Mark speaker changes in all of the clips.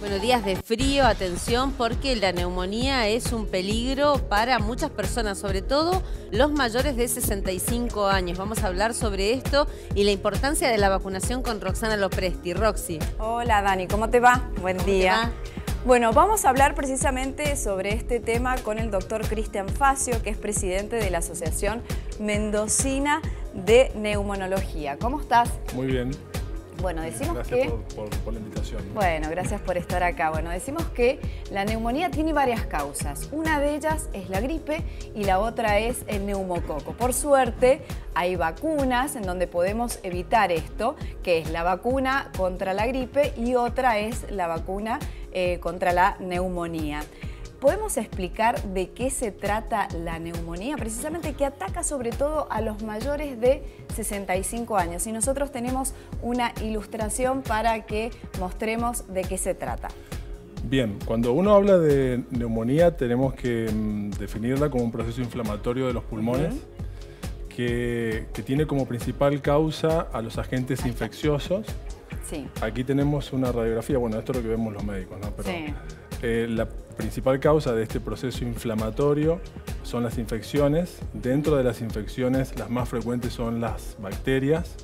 Speaker 1: Bueno, días de frío, atención, porque la neumonía es un peligro para muchas personas, sobre todo los mayores de 65 años. Vamos a hablar sobre esto y la importancia de la vacunación con Roxana Lopresti. Roxy.
Speaker 2: Hola Dani, ¿cómo te va? Buen día. Bueno, vamos a hablar precisamente sobre este tema con el doctor Cristian Facio, que es presidente de la Asociación Mendocina de Neumonología. ¿Cómo estás?
Speaker 3: Muy bien.
Speaker 2: Bueno, decimos
Speaker 3: gracias por la invitación.
Speaker 2: Bueno, gracias por estar acá. Bueno, decimos que la neumonía tiene varias causas. Una de ellas es la gripe y la otra es el neumococo. Por suerte, hay vacunas en donde podemos evitar esto, que es la vacuna contra la gripe y otra es la vacuna contra la neumonía. ¿Podemos explicar de qué se trata la neumonía? Precisamente que ataca sobre todo a los mayores de 65 años. Y nosotros tenemos una ilustración para que mostremos de qué se trata.
Speaker 3: Bien, cuando uno habla de neumonía tenemos que definirla como un proceso inflamatorio de los pulmones que tiene como principal causa a los agentes infecciosos.
Speaker 2: Sí.
Speaker 3: Aquí tenemos una radiografía, bueno, esto es lo que vemos los médicos, ¿no? Pero,
Speaker 2: sí.
Speaker 3: La principal causa de este proceso inflamatorio son las infecciones. Dentro de las infecciones, las más frecuentes son las bacterias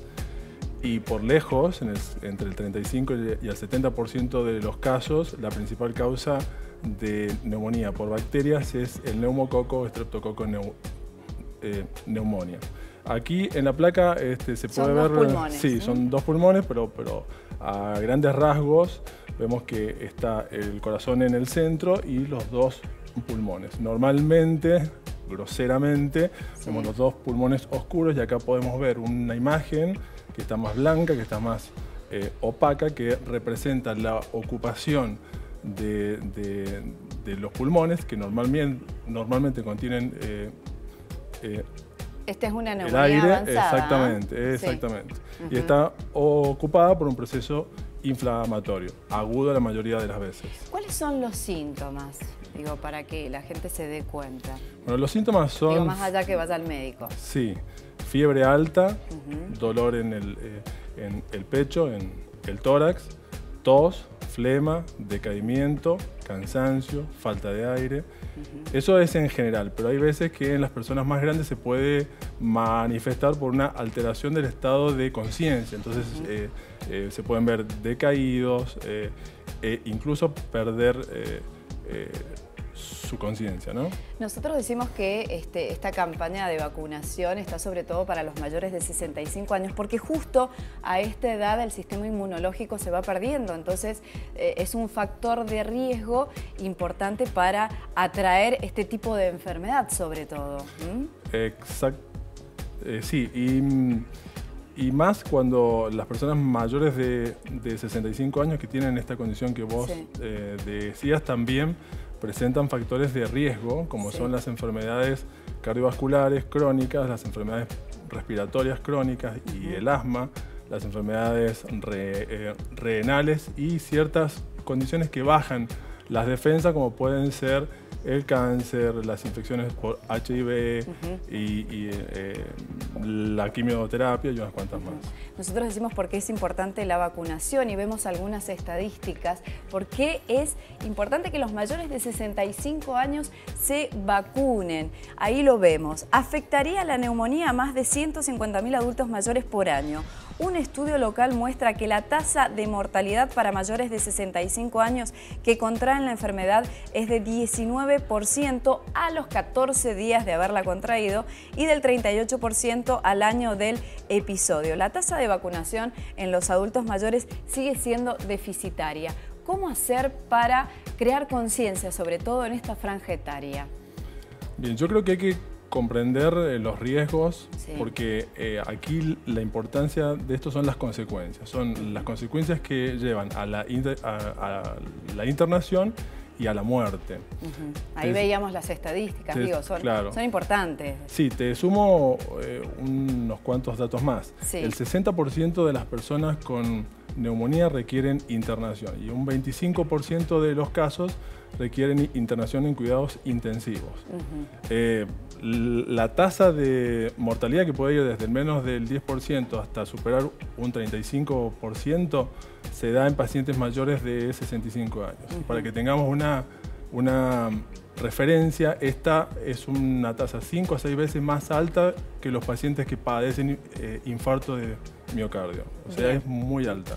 Speaker 3: y por lejos, entre el 35 y el 70% de los casos, la principal causa de neumonía por bacterias es el neumococo o Streptococcus pneumoniae. Aquí en la placa se puede ver...
Speaker 2: Son dos pulmones.
Speaker 3: Sí, son dos pulmones, pero a grandes rasgos vemos que está el corazón en el centro y los dos pulmones. Normalmente, groseramente, vemos los dos pulmones oscuros y acá podemos ver una imagen que está más blanca, que está más opaca, que representa la ocupación de los pulmones, que normalmente contienen
Speaker 2: Esta es una
Speaker 3: el
Speaker 2: neumonía
Speaker 3: aire,
Speaker 2: avanzada.
Speaker 3: exactamente. Y está ocupada por un proceso inflamatorio, agudo la mayoría de las veces.
Speaker 2: ¿Cuáles son los síntomas? Digo, para que la gente se dé cuenta.
Speaker 3: Bueno, los síntomas son...
Speaker 2: Digo, más allá que vaya al médico.
Speaker 3: Sí, fiebre alta, dolor en el pecho, en el tórax, tos, flema, decaimiento, cansancio, falta de aire. Eso es en general, pero hay veces que en las personas más grandes se puede manifestar por una alteración del estado de conciencia. Entonces se pueden ver decaídos, incluso perder su conciencia, ¿no?
Speaker 2: Nosotros decimos que esta campaña de vacunación está sobre todo para los mayores de 65 años, porque justo a esta edad el sistema inmunológico se va perdiendo, entonces es un factor de riesgo importante para atraer este tipo de enfermedad sobre todo.
Speaker 3: Exacto. Sí, y más cuando las personas mayores de 65 años que tienen esta condición que vos decías también presentan factores de riesgo, como son las enfermedades cardiovasculares crónicas, las enfermedades respiratorias crónicas y el asma, las enfermedades renales y ciertas condiciones que bajan las defensas, como pueden ser el cáncer, las infecciones por HIV y la quimioterapia y unas cuantas más.
Speaker 2: Nosotros decimos por qué es importante la vacunación y vemos algunas estadísticas. ¿Por qué es importante que los mayores de 65 años se vacunen? Ahí lo vemos. Afectaría la neumonía a más de 150.000 adultos mayores por año. Un estudio local muestra que la tasa de mortalidad para mayores de 65 años que contraen la enfermedad es de 19% a los 14 días de haberla contraído y del 38% al año del episodio. La tasa de vacunación en los adultos mayores sigue siendo deficitaria. ¿Cómo hacer para crear conciencia, sobre todo en esta franja etaria?
Speaker 3: Bien, yo creo que hay que comprender los riesgos, porque aquí la importancia de esto son las consecuencias. Son las consecuencias que llevan a la internación y a la muerte.
Speaker 2: Ahí veíamos las estadísticas, son importantes.
Speaker 3: Sí, te sumo unos cuantos datos más. El 60% de las personas con neumonía requieren internación y un 25% de los casos requieren internación en cuidados intensivos. La tasa de mortalidad, que puede ir desde el menos del 10% hasta superar un 35%, se da en pacientes mayores de 65 años. Para que tengamos una referencia, esta es una tasa 5 a 6 veces más alta que los pacientes que padecen infarto de miocardio. O sea, es muy alta.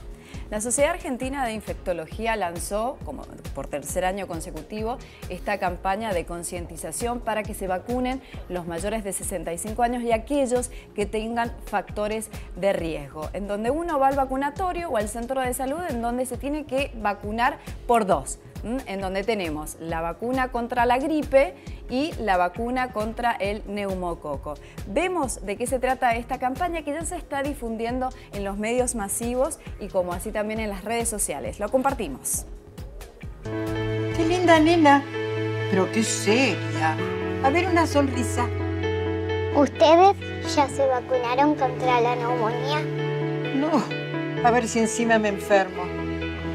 Speaker 2: La Sociedad Argentina de Infectología lanzó, como por tercer año consecutivo, esta campaña de concientización para que se vacunen los mayores de 65 años y aquellos que tengan factores de riesgo, en donde uno va al vacunatorio o al centro de salud, en donde se tiene que vacunar por dos, en donde tenemos la vacuna contra la gripe y la vacuna contra el neumococo. Vemos de qué se trata esta campaña, que ya se está difundiendo en los medios masivos y como así también en las redes sociales. Lo compartimos.
Speaker 4: ¡Qué linda nena! Pero qué seria. A ver, una sonrisa.
Speaker 5: ¿Ustedes ya se vacunaron contra la neumonía?
Speaker 4: No, a ver si encima me enfermo.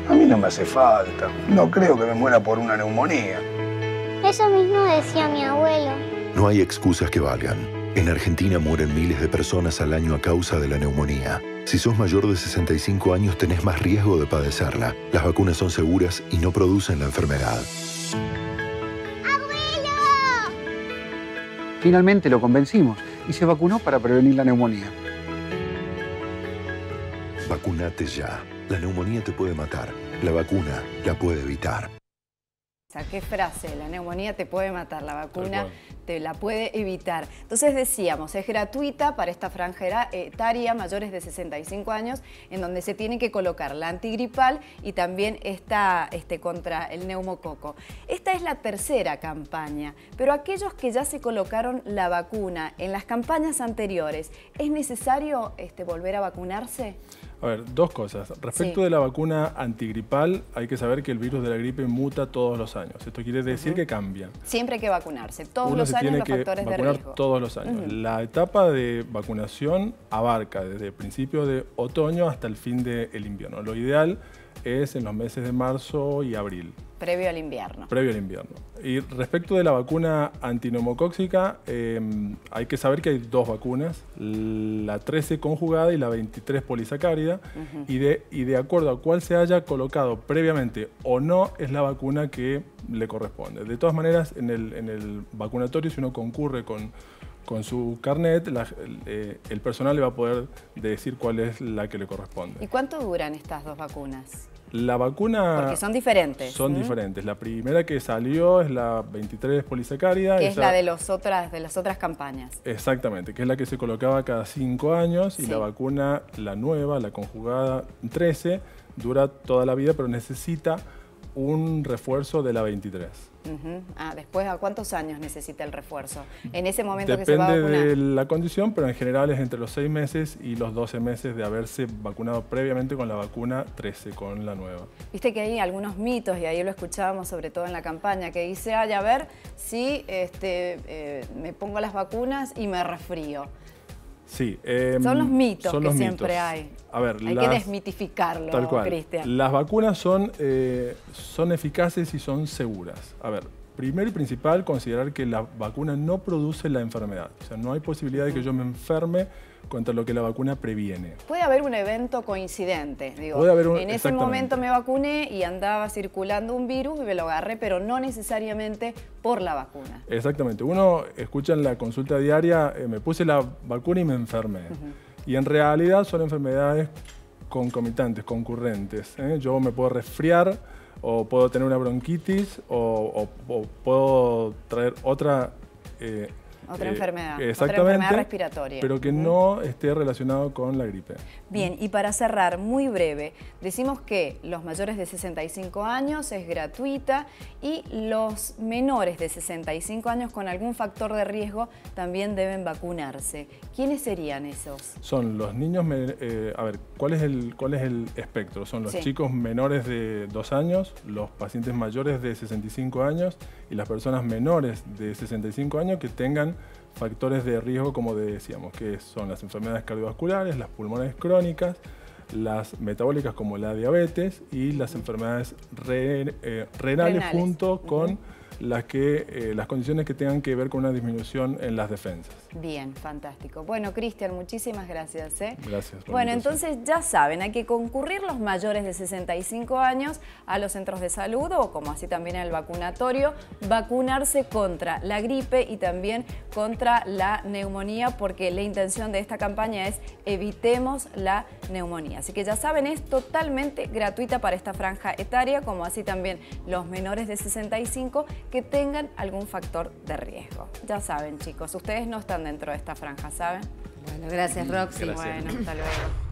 Speaker 6: A mí no me hace falta. No creo que me muera por una neumonía.
Speaker 5: Eso mismo decía mi abuelo.
Speaker 7: No hay excusas que valgan. En Argentina mueren miles de personas al año a causa de la neumonía. Si sos mayor de 65 años, tenés más riesgo de padecerla. Las vacunas son seguras y no producen la enfermedad.
Speaker 5: ¡Abuelo!
Speaker 8: Finalmente lo convencimos y se vacunó para prevenir la neumonía.
Speaker 7: Vacunate ya. La neumonía te puede matar. La vacuna la puede evitar.
Speaker 2: ¿Qué frase? La neumonía te puede matar, la vacuna te la puede evitar. Entonces decíamos, es gratuita para esta franja etaria, mayores de 65 años, en donde se tiene que colocar la antigripal y también esta contra el neumococo. Esta es la tercera campaña, pero aquellos que ya se colocaron la vacuna en las campañas anteriores, ¿es necesario volver a vacunarse?
Speaker 3: A ver, dos cosas. Respecto de la vacuna antigripal, hay que saber que el virus de la gripe muta todos los años. Esto quiere decir que cambia.
Speaker 2: Siempre hay que vacunarse, todos los años
Speaker 3: tiene
Speaker 2: los
Speaker 3: que
Speaker 2: factores de
Speaker 3: vacunar
Speaker 2: riesgo.
Speaker 3: todos los años. La etapa de vacunación abarca desde el principio de otoño hasta el fin del invierno. Lo ideal es en los meses de marzo y abril.
Speaker 2: Previo al invierno.
Speaker 3: Previo al invierno. Y respecto de la vacuna antineumocóxica, hay que saber que hay dos vacunas, la 13 conjugada y la 23 polisacárida, y de acuerdo a cuál se haya colocado previamente o no, es la vacuna que le corresponde. De todas maneras, en el vacunatorio, si uno concurre con su carnet, el personal le va a poder decir cuál es la que le corresponde.
Speaker 2: ¿Y cuánto duran estas dos vacunas?
Speaker 3: La vacuna...
Speaker 2: Porque son diferentes.
Speaker 3: Son diferentes. La primera que salió es la 23 polisacárida.
Speaker 2: Que es la de las otras campañas.
Speaker 3: Exactamente, que es la que se colocaba cada 5 años y la vacuna, la nueva, la conjugada 13, dura toda la vida, pero necesita un refuerzo de la 23.
Speaker 2: Después, ¿a cuántos años necesita el refuerzo? En ese momento que se va a vacunar.
Speaker 3: Depende de la condición, pero en general es entre los 6 meses y los 12 meses de haberse vacunado previamente con la vacuna 13, con la nueva.
Speaker 2: Viste que hay algunos mitos, y ahí lo escuchábamos sobre todo en la campaña, que dice, a ver si me pongo las vacunas y me resfrío.
Speaker 3: Sí.
Speaker 2: Son los mitos que siempre hay.
Speaker 3: A ver,
Speaker 2: hay que desmitificarlo,
Speaker 3: tal cual.
Speaker 2: Cristian.
Speaker 3: Las vacunas son eficaces y son seguras. A ver, primero y principal, considerar que la vacuna no produce la enfermedad. O sea, no hay posibilidad de que yo me enferme contra lo que la vacuna previene.
Speaker 2: Puede haber un evento coincidente. Digo, en ese momento me vacuné y andaba circulando un virus y me lo agarré, pero no necesariamente por la vacuna.
Speaker 3: Exactamente. Uno escucha en la consulta diaria, me puse la vacuna y me enfermé. Y en realidad son enfermedades concomitantes, concurrentes. Yo me puedo resfriar, o puedo tener una bronquitis, o puedo traer otra
Speaker 2: enfermedad,
Speaker 3: exactamente,
Speaker 2: otra enfermedad respiratoria.
Speaker 3: Pero que no esté relacionado con la gripe.
Speaker 2: Bien, y para cerrar, muy breve, decimos que los mayores de 65 años es gratuita y los menores de 65 años con algún factor de riesgo también deben vacunarse. ¿Quiénes serían esos?
Speaker 3: Son los niños, a ver, ¿cuál es el espectro? Son los chicos menores de 2 años, los pacientes mayores de 65 años y las personas menores de 65 años que tengan factores de riesgo, como decíamos, que son las enfermedades cardiovasculares, las pulmonares crónicas, las metabólicas como la diabetes y las enfermedades renales junto con las condiciones que tengan que ver con una disminución en las defensas.
Speaker 2: Bien, fantástico. Bueno, Cristian, muchísimas gracias.
Speaker 3: Gracias.
Speaker 2: Bueno, entonces ya saben, hay que concurrir los mayores de 65 años a los centros de salud o como así también al vacunatorio, vacunarse contra la gripe y también contra la neumonía, porque la intención de esta campaña es evitemos la neumonía. Así que ya saben, es totalmente gratuita para esta franja etaria, como así también los menores de 65 que tengan algún factor de riesgo. Ya saben, chicos, ustedes no están dentro de esta franja, ¿saben?
Speaker 1: Bueno, gracias, Roxy.
Speaker 2: Bueno, hasta luego.